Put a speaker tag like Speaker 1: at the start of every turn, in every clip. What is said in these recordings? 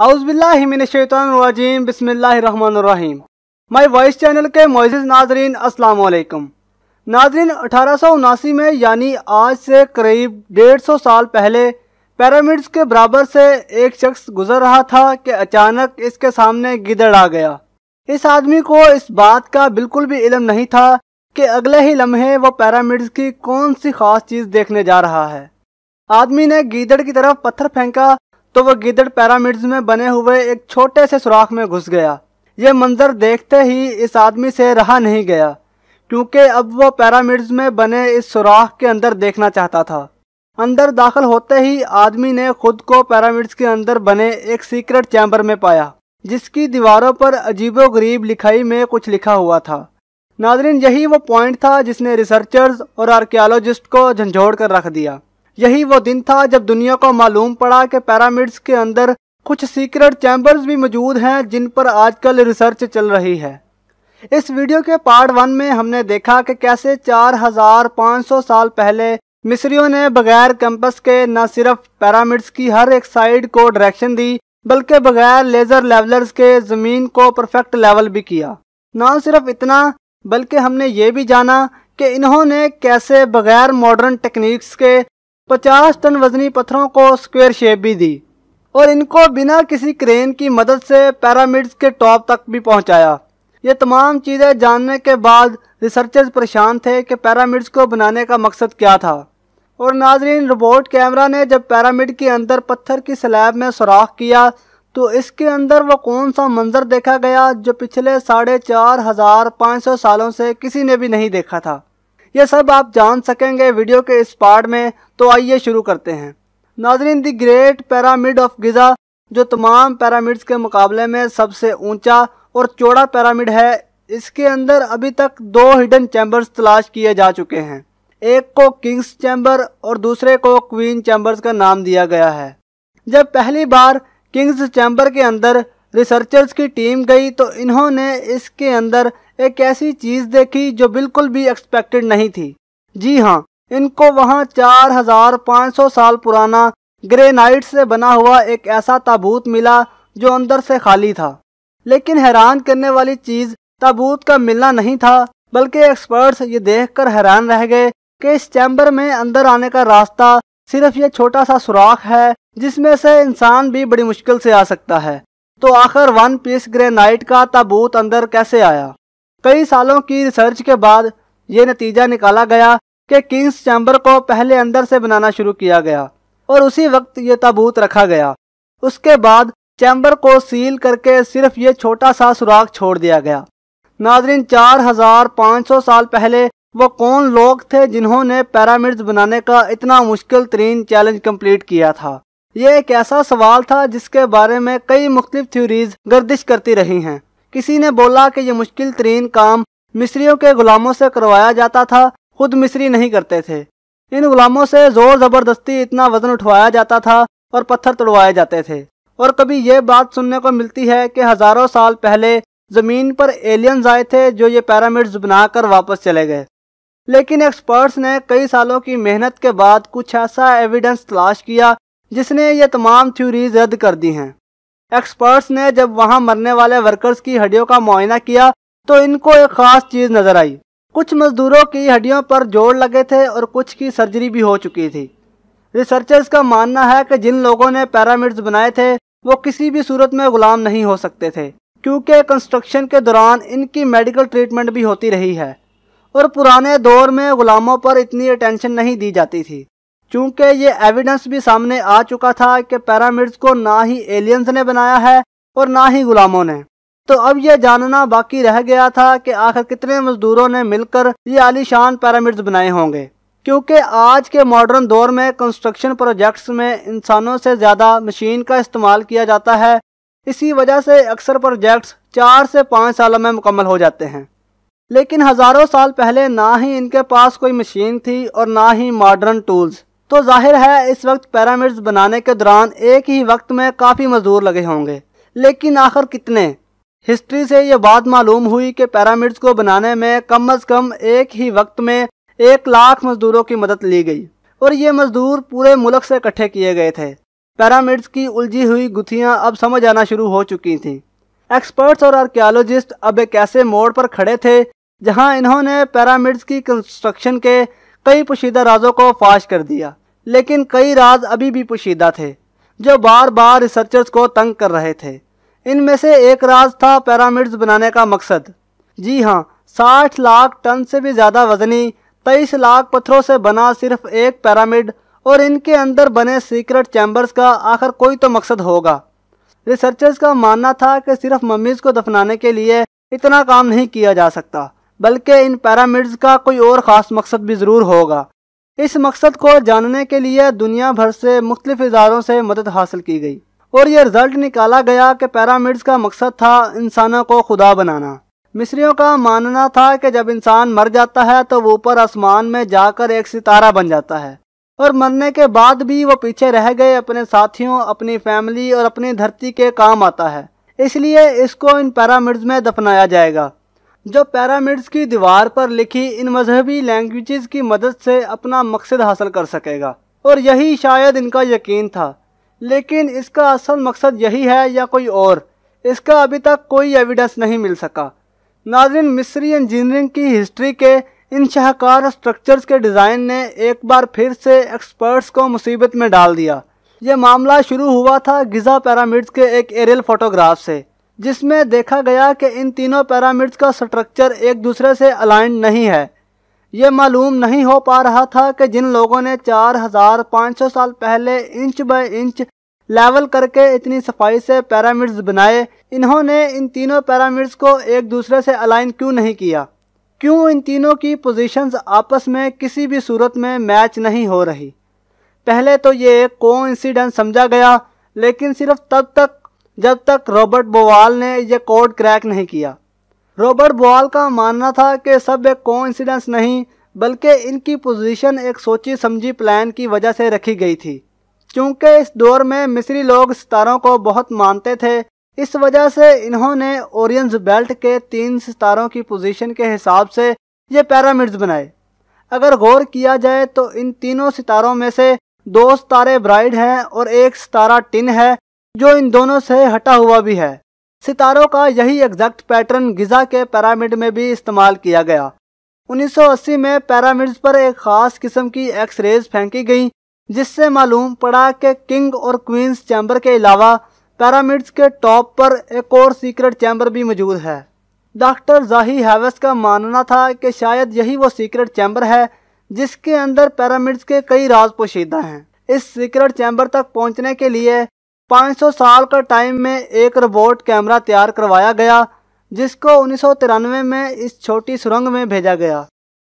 Speaker 1: औज़ुबिल्लाहिमिनश्शैतानिर्रजीम बिस्मिल्लाहिर्रहमानिर्रहीम। My voice channel के मोअज़्ज़िज़ नाज़रीन अस्सलाम वालेकुम। नाज़रीन 1879 में यानी आज से करीब 150 साल पहले पिरामिड्स के बराबर से एक शख्स गुजर रहा था कि अचानक इसके सामने गिदड़ आ गया। इस आदमी को इस बात का बिल्कुल भी इल्म नहीं था कि अगले ही लम्हे वो पिरामिड्स की कौन सी खास चीज़ देखने जा रहा है। आदमी ने गीदड़ की तरफ पत्थर फेंका तो वह गिदड़ पिरामिड्स में बने हुए एक छोटे से सुराख में घुस गया। ये मंजर देखते ही इस आदमी से रहा नहीं गया, क्योंकि अब वो पिरामिड्स में बने इस सुराख के अंदर देखना चाहता था। अंदर दाखिल होते ही आदमी ने खुद को पिरामिड्स के अंदर बने एक सीक्रेट चैम्बर में पाया, जिसकी दीवारों पर अजीबोगरीब लिखाई में कुछ लिखा हुआ था। नाज़रीन, यही वो पॉइंट था जिसने रिसर्चर्स और आर्कियोलॉजिस्ट को झंझोड़ कर रख दिया। यही वो दिन था जब दुनिया को मालूम पड़ा कि पिरामिड्स के अंदर कुछ सीक्रेट चैम्बर्स भी मौजूद हैं जिन पर आजकल रिसर्च चल रही है। इस वीडियो के पार्ट 1 में हमने देखा कि कैसे 4500 साल पहले मिस्रियों ने बगैर कंपास के न सिर्फ पिरामिड्स की हर एक साइड को डायरेक्शन दी, बल्कि बगैर लेज़र लेवलर्स के ज़मीन को परफेक्ट लेवल भी किया। ना सिर्फ इतना, बल्कि हमने ये भी जाना कि इन्होंने कैसे बगैर मॉडर्न टेक्निक्स के 50 टन वजनी पत्थरों को स्क्वायर शेप भी दी और इनको बिना किसी क्रेन की मदद से पिरामिड्स के टॉप तक भी पहुंचाया। ये तमाम चीज़ें जानने के बाद रिसर्चर्स परेशान थे कि पिरामिड्स को बनाने का मकसद क्या था। और नाजरीन, रोबोट कैमरा ने जब पिरामिड के अंदर पत्थर की स्लैब में सुराख किया तो इसके अंदर वो कौन सा मंजर देखा गया जो पिछले 4500 सालों से किसी ने भी नहीं देखा था। ये सब आप जान सकेंगे वीडियो के इस पार्ट में, तो आइए शुरू करते हैं। नाज़रीन, the great pyramid of Giza जो तमाम पिरामिड्स के मुकाबले में सबसे ऊंचा और चौड़ा पिरामिड है, इसके अंदर अभी तक 2 हिडन चैम्बर्स तलाश किए जा चुके हैं। एक को किंग्स चैम्बर और दूसरे को क्वीन चैम्बर्स का नाम दिया गया है। जब पहली बार किंग्स चैम्बर के अंदर रिसर्चर्स की टीम गई तो इन्होंने इसके अंदर एक ऐसी चीज़ देखी जो बिल्कुल भी एक्सपेक्टेड नहीं थी। जी हाँ, इनको वहाँ 4500 साल पुराना ग्रेनाइट से बना हुआ एक ऐसा ताबूत मिला जो अंदर से खाली था। लेकिन हैरान करने वाली चीज़ ताबूत का मिलना नहीं था, बल्कि एक्सपर्ट्स ये देखकर हैरान रह गए कि इस चैम्बर में अंदर आने का रास्ता सिर्फ ये छोटा सा सुराख है जिसमें से इंसान भी बड़ी मुश्किल से आ सकता है। तो आखिर 1 पीस ग्रेनाइट का ताबूत अंदर कैसे आया? कई सालों की रिसर्च के बाद ये नतीजा निकाला गया कि किंग्स चैम्बर को पहले अंदर से बनाना शुरू किया गया और उसी वक्त ये ताबूत रखा गया। उसके बाद चैम्बर को सील करके सिर्फ ये छोटा सा सुराख छोड़ दिया गया। नाज़रीन, 4500 साल पहले वो कौन लोग थे जिन्होंने पिरामिड्स बनाने का इतना मुश्किल तरीन चैलेंज कंप्लीट किया था? ये एक ऐसा सवाल था जिसके बारे में कई मुख्तलिफ थ्योरीज गर्दिश करती रही हैं। किसी ने बोला कि ये मुश्किल तरीन काम मिस्रियों के गुलामों से करवाया जाता था, खुद मिस्री नहीं करते थे। इन गुलामों से जोर ज़बरदस्ती इतना वजन उठवाया जाता था और पत्थर तोड़वाए जाते थे। और कभी ये बात सुनने को मिलती है कि हज़ारों साल पहले ज़मीन पर एलियंस आए थे जो ये पिरामिड्स बनाकर वापस चले गए। लेकिन एक्सपर्ट्स ने कई सालों की मेहनत के बाद कुछ ऐसा एविडेंस तलाश किया जिसने ये तमाम थ्योरीज रद्द कर दी हैं। एक्सपर्ट्स ने जब वहाँ मरने वाले वर्कर्स की हड्डियों का मुआयना किया तो इनको एक ख़ास चीज़ नज़र आई। कुछ मजदूरों की हड्डियों पर जोड़ लगे थे और कुछ की सर्जरी भी हो चुकी थी। रिसर्चर्स का मानना है कि जिन लोगों ने पिरामिड्स बनाए थे वो किसी भी सूरत में गुलाम नहीं हो सकते थे, क्योंकि कंस्ट्रक्शन के दौरान इनकी मेडिकल ट्रीटमेंट भी होती रही है और पुराने दौर में गुलामों पर इतनी अटेंशन नहीं दी जाती थी, क्योंकि ये एविडेंस भी सामने आ चुका था कि पिरामिड्स को ना ही एलियंस ने बनाया है और ना ही गुलामों ने। तो अब ये जानना बाकी रह गया था कि आखिर कितने मजदूरों ने मिलकर ये आलीशान पिरामिड्स बनाए होंगे, क्योंकि आज के मॉडर्न दौर में कंस्ट्रक्शन प्रोजेक्ट्स में इंसानों से ज़्यादा मशीन का इस्तेमाल किया जाता है। इसी वजह से अक्सर प्रोजेक्ट्स 4 से 5 सालों में मुकम्मल हो जाते हैं। लेकिन हज़ारों साल पहले ना ही इनके पास कोई मशीन थी और ना ही मॉडर्न टूल्स। तो जाहिर है इस वक्त पिरामिड्स बनाने के दौरान एक ही वक्त में काफ़ी मजदूर लगे होंगे, लेकिन आखिर कितने? हिस्ट्री से ये बात मालूम हुई कि पिरामिड्स को बनाने में कम अज़ कम एक ही वक्त में 1 लाख मजदूरों की मदद ली गई और ये मजदूर पूरे मुल्क से इकट्ठे किए गए थे। پیرامڈز کی الجھی ہوئی گتھیاں اب سمجھ آنا شروع ہو چکی تھیں۔ ایکسپرٹس اور آرکیالوجسٹ اب ایک ایسے موڑ پر کھڑے تھے جہاں انہوں نے پیرامڈز کی کنسٹرکشن کے کئی پوشیدہ رازوں کو فاش کر دیا، لیکن کئی راز ابھی بھی پوشیدہ تھے جو بار بار ریسرچرز کو تنگ کر رہے تھے۔ ان میں سے ایک راز تھا پیرامڈز بنانے کا مقصد۔ جی ہاں، 60 لاکھ ٹن سے بھی زیادہ وزنی 23 لاکھ پتھروں سے بنا صرف ایک پیرامڈ اور ان کے اندر بنے سیکرٹ چیمبرز کا آخر کوئی تو مقصد ہوگا۔ ریسرچرز کا ماننا تھا کہ صرف ممیز کو دفنانے کے لیے اتنا کام نہیں کیا جا سکتا، بلکہ ان پیرامڈز کا کوئی اور خاص مقصد بھی ضرور ہوگا۔ اس مقصد کو جاننے کے لیے دنیا بھر سے مختلف اداروں سے مدد حاصل کی گئی اور یہ رزلٹ نکالا گیا کہ پیرامڈز کا مقصد تھا انسانوں کو خدا بنانا۔ مصریوں کا ماننا تھا کہ جب انسان مر جاتا ہے تو وہ اوپر آسمان میں جا کر ایک ستارہ بن جاتا ہے اور مرنے کے بعد بھی وہ پیچھے رہ گئے اپنے ساتھیوں، اپنی فیملی اور اپنی دھرتی کے کام آتا ہے، اس لیے اس کو ان پیرامڈز میں دفنایا جائے گا۔ جو پیرامڈز کی دیوار پر لکھی ان مذہبی لینگویجز کی مدد سے اپنا مقصد حاصل کر سکے گا، اور یہی شاید ان کا یقین تھا۔ لیکن اس کا اصل مقصد یہی ہے یا کوئی اور، اس کا ابھی تک کوئی ایویڈنس نہیں مل سکا۔ ناظرین، مصری انجینئرنگ کی ہسٹری کے ان شاہکار اسٹرکچرز کے ڈیزائن نے ایک بار پھر سے ایکسپرٹس کو مصیبت میں ڈال دیا۔ یہ معاملہ شروع ہوا تھا گزا پیرامڈز کے ایک ایریل فوٹوگراف سے، جس میں دیکھا گیا کہ ان تینوں پیرامڈز کا اسٹرکچر ایک دوسرے سے الائنڈ نہیں ہے۔ یہ معلوم نہیں ہو پا رہا تھا کہ جن لوگوں نے 4500 سال پہلے انچ بائی انچ لیول کر کے اتنی صفائی سے پیرامڈز بنائے، انہوں نے ان تینوں پیرامڈز کو ایک دوسرے سے الائن کیوں نہیں کیا؟ کیوں ان تینوں کی پوزیشنز آپس میں کسی بھی صورت میں میچ نہیں ہو رہی؟ پہلے تو یہ ایک کوانسیڈنس سمجھا گیا، لیکن صرف تب تک جب تک رابرٹ بوال نے یہ کوڈ کریک نہیں کیا۔ رابرٹ بوال کا ماننا تھا کہ سب ایک کوانسیڈنس نہیں، بلکہ ان کی پوزیشن ایک سوچی سمجھی پلان کی وجہ سے رکھی گئی تھی۔ چونکہ اس دور میں مصری لوگ ستاروں کو بہت مانتے تھے، اس وجہ سے انہوں نے اورینز بیلٹ کے 3 ستاروں کی پوزیشن کے حساب سے یہ پیرامڈز بنائے۔ اگر غور کیا جائے تو ان تینوں ستاروں میں سے 2 ستارے برائٹ ہیں اور ایک ستارہ ٹن ہے جو ان دونوں سے ہٹا ہوا بھی ہے۔ ستاروں کا یہی ایگزیکٹ پیٹرن گزا کے پیرامڈ میں بھی استعمال کیا گیا۔ 1980 میں پیرامڈز پر ایک خاص قسم کی ایکس ریز پھینکی گئیں، جس سے معلوم پڑا کہ کنگ اور کوئنز چیمبر کے علاوہ پیرامڈز کے ٹاپ پر ایک اور سیکرٹ چیمبر بھی موجود ہے۔ ڈاکٹر زاہی ہیوس کا ماننا تھا کہ شاید یہی وہ سیکرٹ چیمبر ہے جس کے اندر پیرامڈز کے کئی راز پوشیدہ ہیں۔ اس سیکرٹ چیمبر تک پہنچنے کے لیے 500 سال کا ٹائم میں ایک روبوٹ کیمرہ تیار کروایا گیا، جس کو 1993 میں اس چھوٹی سرنگ میں بھیجا گیا۔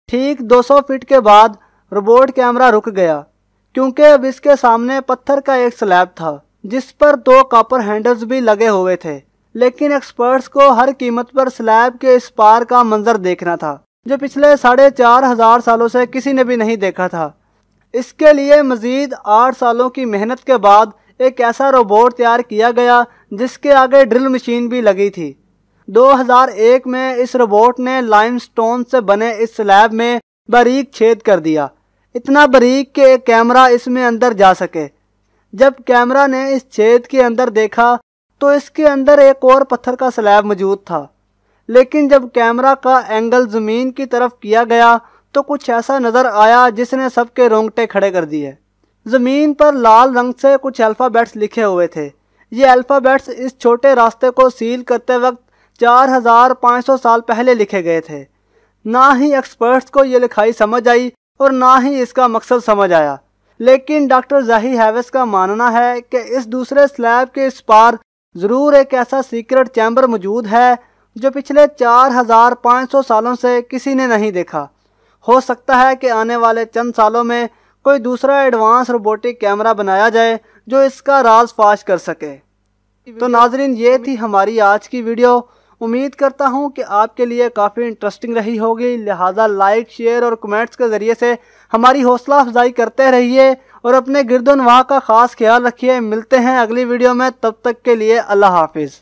Speaker 1: ٹھیک 200 فٹ کے بعد روبوٹ کیمرہ رک گیا، کیونکہ اب اس کے سامنے پتھر کا ایک سلیب تھا جس پر 2 کاپر ہینڈلز بھی لگے ہوئے تھے، لیکن ایکسپرٹس کو ہر قیمت پر سلیب کے اس پار کا منظر دیکھنا تھا جو پچھلے 4500 سالوں سے کسی نے بھی نہیں دیکھا تھا۔ اس کے لیے مزید 8 سالوں کی محنت کے بعد ایک ایسا روبوٹ تیار کیا گیا جس کے آگے ڈرل مشین بھی لگی تھی۔ 2001 میں اس روبوٹ نے لائم سٹون سے بنے اس سلیب میں باریک چھید کر دیا، اتنا باریک کہ ایک کیمرہ اس میں اندر جا سکے۔ جب کیمرہ نے اس چھید کے اندر دیکھا تو اس کے اندر ایک اور پتھر کا سلیب موجود تھا، لیکن جب کیمرہ کا اینگل زمین کی طرف کیا گیا تو کچھ ایسا نظر آیا جس نے سب کے رونگٹے کھڑے کر دیے۔ زمین پر لال رنگ سے کچھ الفابیٹس لکھے ہوئے تھے۔ یہ الفابیٹس اس چھوٹے راستے کو سیل کرتے وقت 4500 سال پہلے لکھے گئے تھے۔ نہ ہی ایکسپرٹس کو یہ لکھائی سمجھ آئی اور نہ ہی اس کا مقصد سمجھ آیا، لیکن ڈاکٹر زاہی ہیوس کا ماننا ہے کہ اس دوسرے سلیب کے اس پار ضرور ایک ایسا سیکرٹ چیمبر موجود ہے جو پچھلے 4500 سالوں سے کسی نے نہیں دیکھا۔ ہو سکتا ہے کہ آنے والے چند سالوں میں کوئی دوسرا ایڈوانس روبوٹک کیمرہ بنایا جائے جو اس کا راز فاش کر سکے۔ تو ناظرین، یہ تھی ہماری آج کی ویڈیو۔ امید کرتا ہوں کہ آپ کے لیے کافی انٹرسٹنگ رہی ہوگی، لہٰذا لائک، شیئر اور کمنٹس کے ذریعے سے ہماری حوصلہ افزائی کرتے رہیے اور اپنے گرد و نواح کا خاص خیال رکھیے۔ ملتے ہیں اگلی ویڈیو میں، تب تک کے لیے اللہ حافظ۔